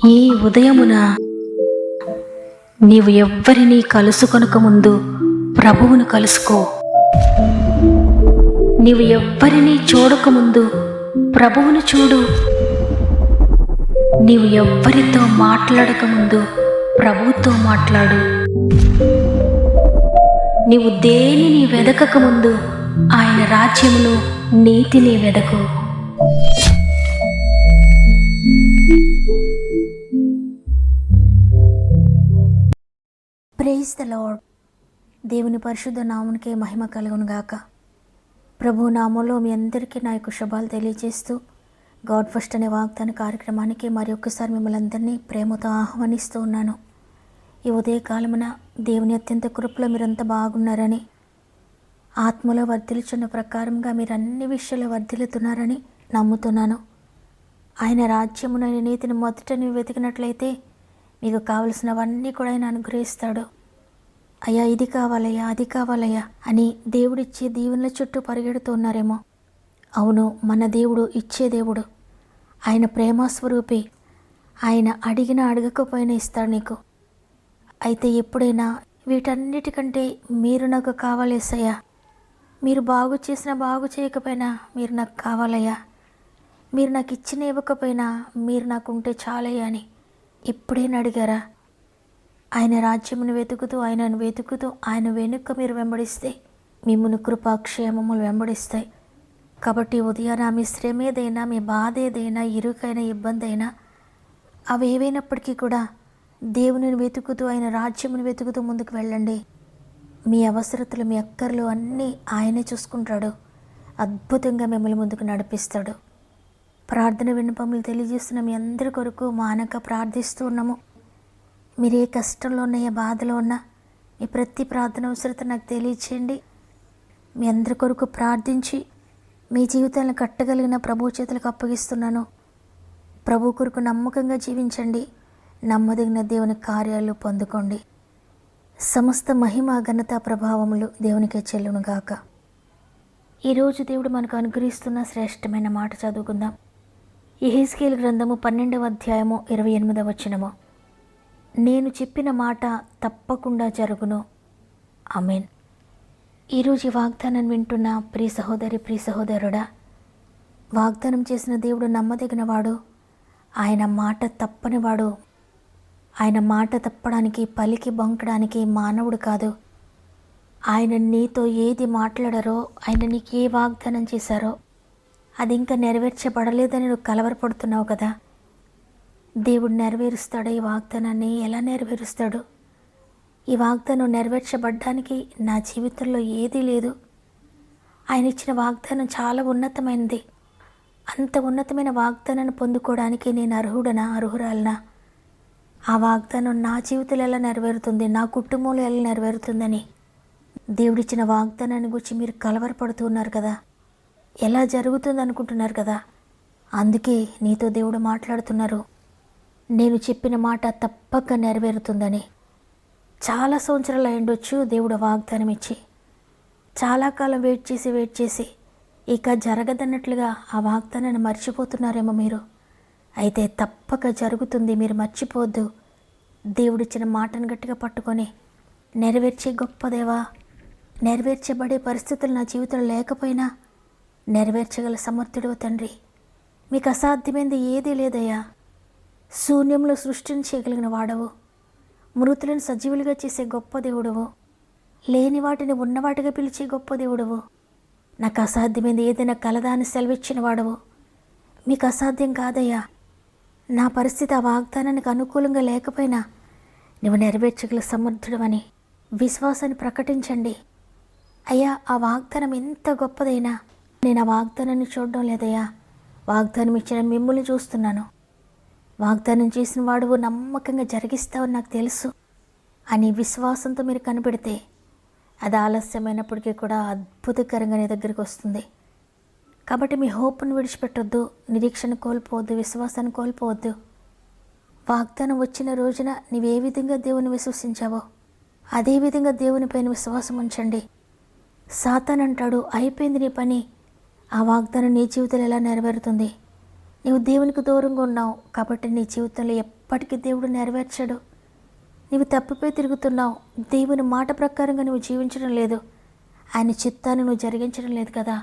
ఈ ఉదయమున నీవు ఎవ్వరినీ కలుసుకొనక ముందు ప్రభువును కలుసుకో. నీవు ఎవ్వరినీ చూడకముందు ప్రభువును చూడు. నీవు ఎవ్వరితో మాట్లాడకముందు ప్రభువుతో మాట్లాడు. నీవు దేనిని వెదకకముందు ఆయన రాజ్యమును నీతిని వెదకు. Praise the lord. దేవుని పరిశుద్ధ నామునికే మహిమ కలుగును గాక. ప్రభు నామంలో మీ అందరికీ నా యొక్క శుభాలు తెలియజేస్తూ గాడ్ ఫస్ట్ అనే వాగ్దాన కార్యక్రమానికి మరి ఒక్కసారి మిమ్మల్ని అందరినీ ప్రేమతో ఆహ్వానిస్తూ ఉన్నాను. ఈ ఉదయకాలమున దేవుని అత్యంత కృపలో మీరంతా బాగున్నారని, ఆత్మలో వర్ధిల్చున్న ప్రకారంగా మీరు అన్ని విషయాల్లో వర్ధిల్లుతున్నారని నమ్ముతున్నాను. ఆయన రాజ్యమున నీతిని మొదట నువ్వు వెతికినట్లయితే మీకు కావలసినవన్నీ కూడా ఆయన అనుగ్రహిస్తాడు. అయ్యా ఇది కావాలయ్యా, అది కావాలయ్యా అని దేవుడిచ్చే దీవెనల చుట్టూ పరిగెడుతూ ఉన్నారేమో. అవును, మన దేవుడు ఇచ్చే దేవుడు. ఆయన ప్రేమస్వరూపి. ఆయన అడిగినా అడగకపోయినా ఇస్తాడు నీకు. అయితే ఎప్పుడైనా వీటన్నిటికంటే మీరు నాకు కావాలేసయ్యా, మీరు బాగు చేసినా బాగు చేయకపోయినా మీరు నాకు కావాలయ్యా, మీరు నాకు ఇచ్చిన ఇవ్వకపోయినా మీరు నాకు ఉంటే చాలయ్యా అని ఎప్పుడైనా అడిగారా? ఆయన రాజ్యమును వెతుకుతూ ఆయనను వెతుకుతూ ఆయన వెనుక మీరు వెంబడిస్తే మిమ్మును కృపాక్షేమములు వెంబడిస్తాయి. కాబట్టి ఉదయాన మీ శ్రమ ఏదైనా, మీ బాధ ఏదైనా, ఇరుకైన ఇబ్బంది అయినా అవి ఏవైనప్పటికీ కూడా దేవుని వెతుకుతూ ఆయన రాజ్యమును వెతుకుతూ ముందుకు వెళ్ళండి. మీ అవసరతలు, మీ అక్కర్లు అన్నీ ఆయనే చూసుకుంటాడు. అద్భుతంగా మిమ్మల్ని ముందుకు నడిపిస్తాడు. ప్రార్థన విన్నపములు తెలియజేస్తున్న మీ అందరి కొరకు మానక ప్రార్థిస్తూ ఉన్నాము. మీరు ఏ కష్టంలో ఉన్నా, ఏ బాధలో ఉన్నా మీ ప్రతి ప్రార్థన అవసరత నాకు తెలియచేయండి. మీ అందరి కొరకు ప్రార్థించి మీ జీవితాలను కట్టగలిగిన ప్రభు చేతులకు అప్పగిస్తున్నాను. ప్రభు కొరకు నమ్మకంగా జీవించండి. నమ్మదగిన దేవుని కార్యాలు పొందుకోండి. సమస్త మహిమ, ఘనత, ప్రభావములు దేవునికే చెల్లునుగాక. ఈరోజు దేవుడు మనకు అనుగ్రహిస్తున్న శ్రేష్టమైన మాట చదువుకుందాం. యెహెజ్కేలు గ్రంథము 12వ అధ్యాయము 28వ వచనము. నేను చెప్పిన మాట తప్పకుండా జరుగును. ఆమేన్. ఈరోజు ఈ వాగ్దానాన్ని వింటున్న ప్రియ సహోదరి, ప్రియ సహోదరుడా, వాగ్దానం చేసిన దేవుడు నమ్మదగినవాడు. ఆయన మాట తప్పనివాడు. ఆయన మాట తప్పడానికి, పలికి బొంకడానికి మానవుడు కాదు. ఆయన నీతో ఏది మాట్లాడారో, ఆయన నీకు ఏ వాగ్దానం చేశారో అది ఇంకా నెరవేర్చబడలేదని నువ్వు కలవరపడుతున్నావు కదా. దేవుడు నెరవేరుస్తాడు. ఈ వాగ్దానాన్ని ఎలా నెరవేరుస్తాడు? ఈ వాగ్దానం నెరవేర్చబడ్డానికి నా జీవితంలో ఏదీ లేదు. ఆయన ఇచ్చిన వాగ్దానం చాలా ఉన్నతమైనది. అంత ఉన్నతమైన వాగ్దానాన్ని పొందుకోవడానికి నేను అర్హుడనా, అర్హురాలనా? ఆ వాగ్దానం నా జీవితంలో ఎలా నెరవేరుతుంది, నా కుటుంబంలో ఎలా నెరవేరుతుందని దేవుడిచ్చిన వాగ్దానాన్ని గురించి మీరు కలవరపడుతూ ఉన్నారు కదా. ఎలా జరుగుతుంది అనుకుంటున్నారు కదా. అందుకే నీతో దేవుడు మాట్లాడుతున్నారు. నేను చెప్పిన మాట తప్పక నెరవేరుతుందని. చాలా సంవత్సరాలు అయ్యుండొచ్చు దేవుడు వాగ్దానం ఇచ్చి. చాలా కాలం వెయిట్ చేసి ఇక జరగదన్నట్లుగా ఆ వాగ్దానాన్ని మర్చిపోతున్నారేమో మీరు. అయితే తప్పక జరుగుతుంది. మీరు మర్చిపోవద్దు. దేవుడిచ్చిన మాటను గట్టిగా పట్టుకొని నెరవేర్చే గొప్ప దేవా, నెరవేర్చబడే పరిస్థితులు నా జీవితంలో లేకపోయినా నెరవేర్చగల సమర్థుడు తండ్రి. మీకు అసాధ్యమైనది ఏదీ లేదయ్యా. శూన్యంలో సృష్టిని చేయగలిగిన వాడవు. మృతులను సజీవులుగా చేసే గొప్ప దేవుడవు. లేని వాటిని ఉన్నవాటిగా పిలిచే గొప్ప దేవుడవు. నాకు అసాధ్యమైనది ఏదైనా కలదా అని సెలవిచ్చిన వాడవు. మీకు అసాధ్యం కాదయ్యా. నా పరిస్థితి ఆ వాగ్దానానికి అనుకూలంగా లేకపోయినా నువ్వు నెరవేర్చగల సమర్థుడవని విశ్వాసాన్ని ప్రకటించండి. అయ్యా, ఆ వాగ్దానం ఎంత గొప్పదైనా నేను ఆ వాగ్దానాన్ని చూడడం లేదయ్యా. వాగ్దానం ఇచ్చిన మిమ్మల్ని చూస్తున్నాను. వాగ్దానం చేసిన వాడు నమ్మకంగా జరిగిస్తావని నాకు తెలుసు అని విశ్వాసంతో మీరు కనిపెడితే అది ఆలస్యమైనప్పటికీ కూడా అద్భుతకరంగా నీ దగ్గరికి వస్తుంది. కాబట్టి మీ హోప్ను విడిచిపెట్టొద్దు, నిరీక్షణ కోల్పోవద్దు, విశ్వాసాన్ని కోల్పోవద్దు. వాగ్దానం వచ్చిన రోజున నీవే విధంగా దేవుని విశ్వసించావో అదేవిధంగా దేవునిపైన విశ్వాసం ఉంచండి. సాతాను అంటాడు, అయిపోయింది నీ పని, ఆ వాగ్దానం నీ జీవితంలో ఎలా నెరవేరుతుంది? నీవు దేవునికి దూరంగా ఉన్నావు కాబట్టి నీ జీవితంలో ఎప్పటికీ దేవుడు నెరవేర్చడు. నీవు తప్పిపోయి తిరుగుతున్నావు. దేవుని మాట ప్రకారంగా నువ్వు జీవించడం లేదు. ఆయన చిత్తాన్ని నువ్వు జరిగించడం లేదు కదా.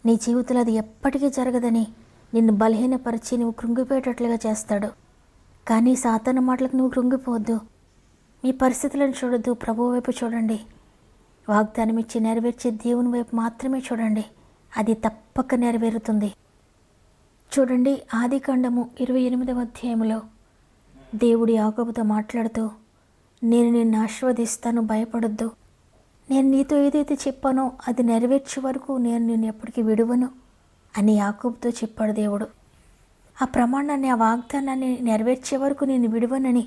నీ జీవితంలో అది ఎప్పటికీ జరగదని నిన్ను బలహీనపరిచి నువ్వు కృంగిపోయేటట్లుగా చేస్తాడు. కానీ సాతాను మాటలకు నువ్వు కృంగిపోవద్దు. మీ పరిస్థితులను చూడొద్దు, ప్రభువు వైపు చూడండి. వాగ్దానం ఇచ్చి నెరవేర్చే దేవుని వైపు మాత్రమే చూడండి. అది తప్పక నెరవేరుతుంది. చూడండి, ఆదికాండము 28వ అధ్యాయంలో దేవుడు యాకోబుతో మాట్లాడుతూ, నేను నిన్ను ఆశీర్వదిస్తాను, భయపడొద్దు. నేను నీతో ఏదైతే చెప్పానో అది నెరవేర్చే వరకు నేను నిన్ను ఎప్పటికీ విడువను అని యాకోబుతో చెప్పాడు దేవుడు. ఆ ప్రమాణాన్ని, ఆ వాగ్దానాన్ని నెరవేర్చే వరకు నేను విడువనని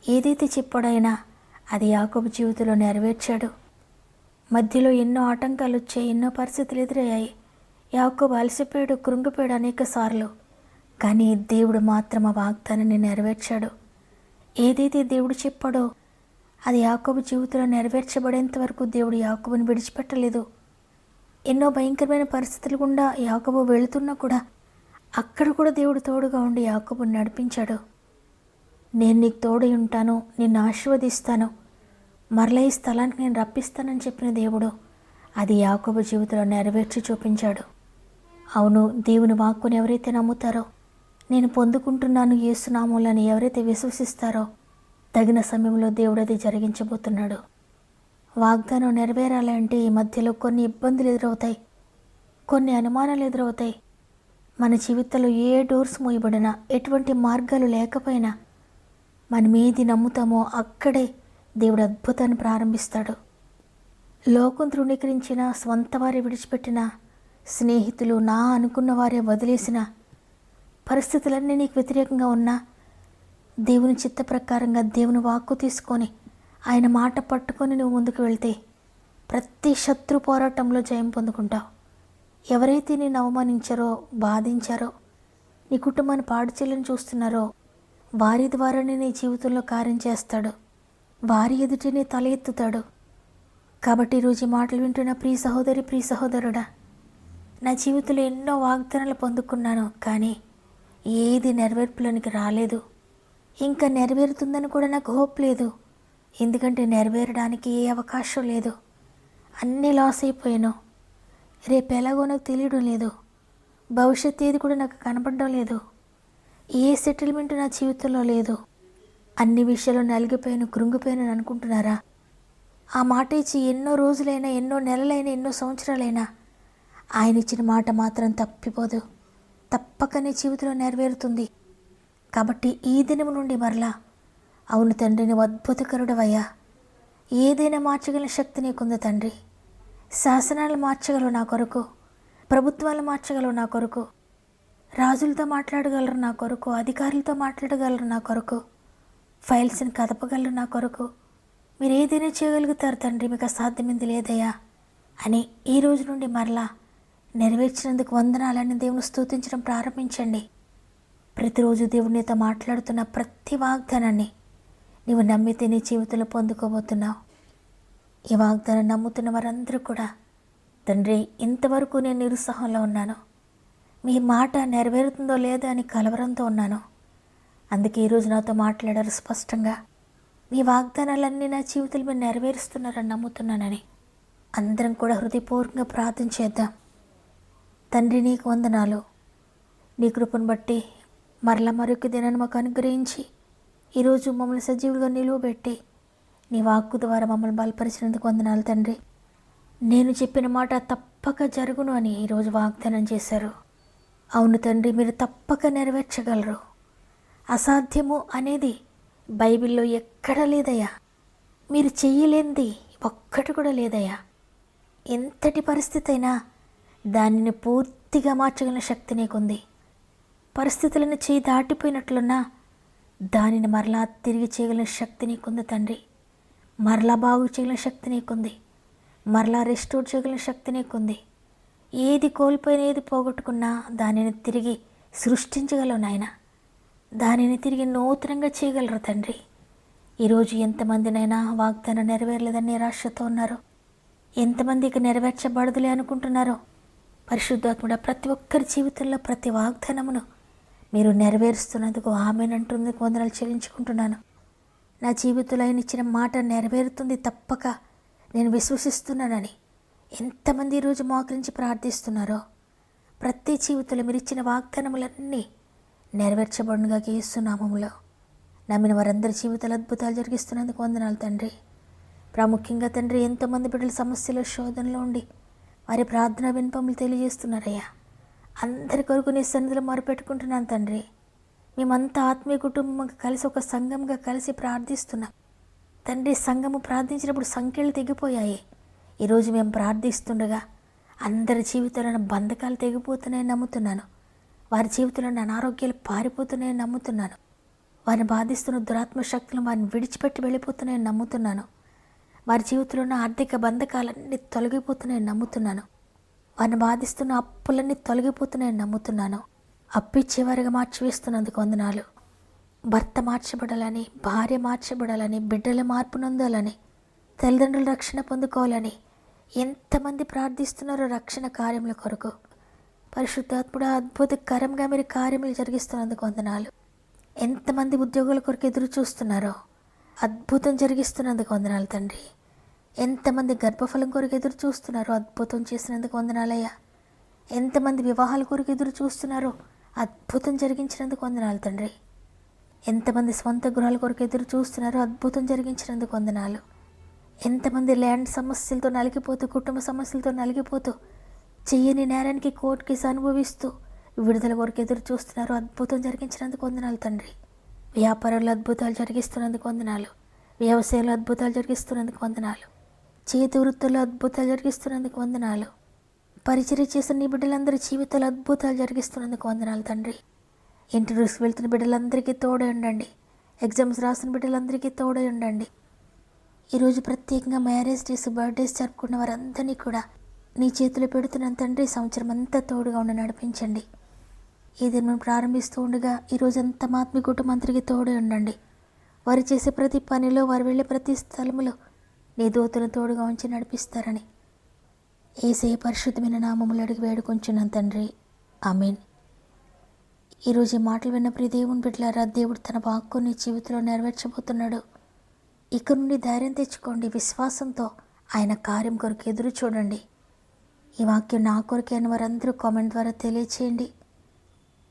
ఏదైతే చెప్పాడైనా అది యాకోబు జీవితంలో నెరవేర్చాడు. మధ్యలో ఎన్నో ఆటంకాలు వచ్చాయి, ఎన్నో పరిస్థితులు ఎదురయ్యాయి. యాకోబు అలసిపోయాడు, కృంగిపోయాడు అనేక సార్లు. కానీ దేవుడు మాత్రం ఆ వాగ్దానాన్ని నెరవేర్చాడు. ఏదైతే దేవుడు చెప్పాడో అది యాకోబు జీవితంలో నెరవేర్చబడేంత వరకు దేవుడు యాకోబుని విడిచిపెట్టలేదు. ఎన్నో భయంకరమైన పరిస్థితులు గుండా యాకోబు వెళుతున్నా కూడా అక్కడ కూడా దేవుడు తోడుగా ఉండి యాకోబుని నడిపించాడు. నేను నీకు తోడై ఉంటాను, నిన్ను ఆశీర్వదిస్తాను, మరలా ఈ స్థలానికి నేను రప్పిస్తానని చెప్పిన దేవుడు అది యాకోబు జీవితంలో నెరవేర్చి చూపించాడు. అవును, దేవుని వాక్కుని ఎవరైతే నమ్ముతారో, నేను పొందుకుంటున్నాను యేసునామములని ఎవరైతే విశ్వసిస్తారో తగిన సమయంలో దేవుడు అది జరిగించబోతున్నాడు. వాగ్దానం నెరవేరాలంటే ఈ మధ్యలో కొన్ని ఇబ్బందులు ఎదురవుతాయి, కొన్ని అనుమానాలు ఎదురవుతాయి. మన జీవితంలో ఏ డోర్స్ మూయబడినా, ఎటువంటి మార్గాలు లేకపోయినా మనం ఏది నమ్ముతామో అక్కడే దేవుడు అద్భుతాన్ని ప్రారంభిస్తాడు. లోకం తృణీకరించిన, స్వంత వారే విడిచిపెట్టిన, స్నేహితులు నా అనుకున్న వారే వదిలేసిన పరిస్థితులన్నీ నీకు వ్యతిరేకంగా ఉన్నా దేవుని చిత్త ప్రకారంగా దేవుని వాక్కు తీసుకొని ఆయన మాట పట్టుకొని నువ్వు ముందుకు వెళ్తే ప్రతి శత్రు పోరాటంలో జయం పొందుకుంటావు. ఎవరైతే నేను అవమానించారో, బాధించారో, నీ కుటుంబాన్ని పాడు చేయాలని చూస్తున్నారో వారి ద్వారానే నీ జీవితంలో కార్యం చేస్తాడు. వారి ఎదుటినే తల ఎత్తుతాడు. కాబట్టి ఈరోజు ఈ మాటలు వింటున్న ప్రియ సహోదరి, ప్రియ సహోదరుడా, నా జీవితంలో ఎన్నో వాగ్దానాలు పొందుకున్నాను, కానీ ఏది నెరవేర్పులోనికి రాలేదు. ఇంకా నెరవేరుతుందని కూడా నాకు హోప్ లేదు. ఎందుకంటే నెరవేరడానికి ఏ అవకాశం లేదు. అన్నీ లాస్ అయిపోయాను. రేపు ఎలాగో నాకు తెలియడం లేదు. భవిష్యత్తు ఏది కూడా నాకు కనపడడం లేదు. ఏ సెటిల్మెంట్ నా జీవితంలో లేదు. అన్ని విషయాలు నలిగిపోయాను, కృంగిపోయాను అనుకుంటున్నారా? ఆ మాట ఇచ్చి ఎన్నో రోజులైనా, ఎన్నో నెలలైనా, ఎన్నో సంవత్సరాలైనా ఆయన ఇచ్చిన మాట మాత్రం తప్పిపోదు. తప్పక నీ జీవితంలో నెరవేరుతుంది. కాబట్టి ఈ దినం నుండి మరలా, అవును తండ్రి, నువ్వు అద్భుతకరుడవయ్యా, ఏదైనా మార్చగల శక్తి నీకుంది తండ్రి. శాసనాలు మార్చగలవు నా కొరకు, ప్రభుత్వాలు మార్చగలవు నా కొరకు, రాజులతో మాట్లాడగలరు నా కొరకు, అధికారులతో మాట్లాడగలరు నా కొరకు, ఫైల్స్ని కదపగలరు నా కొరకు. మీరు ఏదైనా చేయగలుగుతారు తండ్రి, మీకు అసాధ్యమైంది లేదయ్యా అని ఈ రోజు నుండి మరలా నెరవేర్చినందుకు వందనాలని దేవుని స్తుతించడం ప్రారంభించండి. ప్రతిరోజు దేవుడు నీతో మాట్లాడుతున్న ప్రతి వాగ్దానాన్ని నీవు నమ్మితే నీ జీవితంలో పొందుకోబోతున్నావు. ఈ వాగ్దానం నమ్ముతున్న వారందరూ కూడా, తండ్రి, ఇంతవరకు నేను నిరుత్సాహంలో ఉన్నాను, మీ మాట నెరవేరుతుందో లేదో అని కలవరంతో ఉన్నాను. అందుకే ఈరోజు నాతో మాట్లాడారు స్పష్టంగా. మీ వాగ్దానాలన్నీ నా జీవితంలో మీరు నెరవేరుస్తున్నారని నమ్ముతున్నానని అందరం కూడా హృదయపూర్వకంగా ప్రార్థన చేద్దాం. తండ్రి, నీకు వందనాలు. నీ కృపను బట్టి మరలా మరొక దినాన్ని మాకు అనుగ్రహించి ఈరోజు మమ్మల్ని సజీవులుగా నిలువబెట్టి నీ వాక్కు ద్వారా మమ్మల్ని బలపరిచినందుకు వందనాలు తండ్రి. నేను చెప్పిన మాట తప్పక జరుగును అని ఈరోజు వాగ్దానం చేశారు. అవును తండ్రి, మీరు తప్పక నెరవేర్చగలరు. అసాధ్యము అనేది బైబిల్లో ఎక్కడా లేదయ్యా. మీరు చెయ్యలేనిది ఒక్కటి కూడా లేదయ్యా. ఎంతటి పరిస్థితి అయినా దానిని పూర్తిగా మార్చగల శక్తి నీకుంది. పరిస్థితులను చేయి దాటిపోయినట్లున్నా దానిని మరలా తిరిగి చేయగలిగిన శక్తి నీకుంది తండ్రి. మరలా బాగు చేయగలిగిన శక్తి నీకుంది. మరలా రెస్టోర్ చేయగలిగిన శక్తి నీకుంది. ఏది కోల్పోయిన, ఏది పోగొట్టుకున్నా దానిని తిరిగి సృష్టించగలవు నాయన. దానిని తిరిగి నూతనంగా చేయగలరు తండ్రి. ఈరోజు ఎంతమందినైనా వాగ్దానం నెరవేరలేదని నిరాశతో ఉన్నారు. ఎంతమంది ఇక నెరవేర్చబడదులే అనుకుంటున్నారో, పరిశుద్ధాత్ముడా ప్రతి ఒక్కరి జీవితంలో ప్రతి వాగ్దానమును మీరు నెరవేరుస్తున్నందుకు ఆమెనంటున్నందుకు వందనాలు చెల్లించుకుంటున్నాను. నా జీవితంలో ఆయన ఇచ్చిన మాట నెరవేరుతుంది తప్పక, నేను విశ్వసిస్తున్నానని ఎంతమంది ఈరోజు మోకరించి ప్రార్థిస్తున్నారో ప్రతి జీవితంలో మీరు ఇచ్చిన వాగ్దానములన్నీ నెరవేర్చబడునుగా యేసు నామములో. నమ్మిన వారందరి జీవితాలు అద్భుతాలు జరిగిస్తున్నందుకు వందనాలు తండ్రి. ప్రాముఖ్యంగా తండ్రి ఎంతోమంది బిడ్డల సమస్యలు శోధనలో ఉండి వారి ప్రార్థన విన్నపములు తెలియజేస్తున్నారయ్యా. అందరి కొరకు నీ సన్నిధిలో మొరపెట్టుకుంటున్నాను తండ్రి. మేమంతా ఆత్మీయ కుటుంబంగా కలిసి ఒక సంఘంగా కలిసి ప్రార్థిస్తున్నాం తండ్రి. సంఘము ప్రార్థించినప్పుడు సంఖ్యలు తెగిపోయాయి. ఈరోజు మేము ప్రార్థిస్తుండగా అందరి జీవితంలో బంధకాలు తెగిపోతున్నాయని నమ్ముతున్నాను. వారి జీవితంలో అనారోగ్యాలు పారిపోతున్నాయని నమ్ముతున్నాను. వారిని బాధిస్తున్న దురాత్మ శక్తులను వారిని విడిచిపెట్టి వెళ్ళిపోతున్నాయని నమ్ముతున్నాను. వారి జీవితంలో ఉన్న ఆర్థిక బంధకాలన్నీ తొలగిపోతున్నాయని నమ్ముతున్నాను. వారిని బాధిస్తున్న అప్పులన్నీ తొలగిపోతున్నాయని నమ్ముతున్నాను. అప్పిచ్చేవారిగా మార్చివేస్తున్నందుకు వందనాలు. భర్త మార్చబడాలని, భార్య మార్చబడాలని, బిడ్డల మార్పు నొందాలని, తల్లిదండ్రుల రక్షణ పొందుకోవాలని ఎంతమంది ప్రార్థిస్తున్నారో రక్షణ కార్యముల కొరకు. పరిశుద్ధాత్ముడా, అద్భుతకరంగా మీరు కార్యములు జరిగిస్తున్నందుకు వందనాలు. ఎంతమంది ఉద్యోగుల కొరకు ఎదురు చూస్తున్నారో అద్భుతం జరిగిస్తున్నందుకు వందనాలు తండ్రి. ఎంతమంది గర్భఫలం కొరకు ఎదురు చూస్తున్నారో అద్భుతం చేసినందుకు వందనాలయ్యా. ఎంతమంది వివాహాల కొరకు ఎదురు చూస్తున్నారో అద్భుతం జరిగించినందుకు వందనాలు తండ్రి. ఎంతమంది స్వంత గృహాల కొరకు ఎదురు చూస్తున్నారో అద్భుతం జరిగించినందుకు వందనాలు. ఎంతమంది ల్యాండ్ సమస్యలతో నలిగిపోతూ, కుటుంబ సమస్యలతో నలిగిపోతూ, చెయ్యని నేరానికి కోర్టు కేసు అనుభవిస్తూ విడుదల కొరకు ఎదురు చూస్తున్నారో అద్భుతం జరిగించినందుకు వందనాలు తండ్రి. వ్యాపారాల్లో అద్భుతాలు జరిగిస్తున్నందుకు వందనాలు. వ్యవసాయంలో అద్భుతాలు జరిగిస్తున్నందుకు వందనాలు. చేతి వృత్తుల్లో అద్భుతాలు జరిగిస్తున్నందుకు వందనాలు. పరిచర్య చేసిన నీ బిడ్డలందరి జీవితాలు అద్భుతాలు జరిగిస్తున్నందుకు వందనాలు తండ్రి. ఇంటర్వ్యూస్కి వెళ్తున్న బిడ్డలందరికీ తోడై ఉండండి. ఎగ్జామ్స్ రాసిన బిడ్డలందరికీ తోడై ఉండండి. ఈరోజు ప్రత్యేకంగా మ్యారేజ్ డేస్, బర్త్డేస్ జరుపుకున్న వారందరినీ కూడా నీ చేతిలో పెడుతున్నాను తండ్రి. సంవత్సరం అంతా తోడుగా ఉండి నడిపించండి. ఈ దినం ప్రారంభిస్తూ ఉండగా ఈరోజంతా ఆత్మీ కుటుంబంతరికి తోడే ఉండండి. వారు చేసే ప్రతి పనిలో, వారు వెళ్ళే ప్రతి స్థలములో నీ దూతను తోడుగా ఉంచి నడిపిస్తారని యేసయ్య పరిశుద్ధమైన నామములో అడిగి వేడుకొంచున్నాను తండ్రి. ఆమేన్. ఈరోజు ఈ మాటలు విన్న ప్రియ దేవుని బిడ్డలారా, దేవుడు తన వాక్కు నీ జీవితంలో నెరవేర్చబోతున్నాడు. ఇక నుండి ధైర్యం తెచ్చుకోండి. విశ్వాసంతో ఆయన కార్యం కొరకు ఎదురు చూడండి. ఈ వాక్యం నా కొరకే అని వారందరూ కామెంట్ ద్వారా తెలియచేయండి.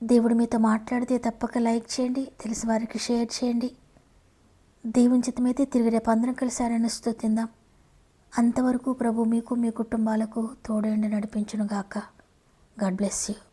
దేవుడు మీతో మాట్లాడితే తప్పక లైక్ చేయండి, తెలిసిన వారికి షేర్ చేయండి. దేవుని చిత్తమైతే తిరిగి రేపు అందరం కలిసి ఆయన స్తుతిందాం. అంతవరకు ప్రభు మీకు, మీ కుటుంబాలకు తోడేండి నడిపించును గాక. God bless you.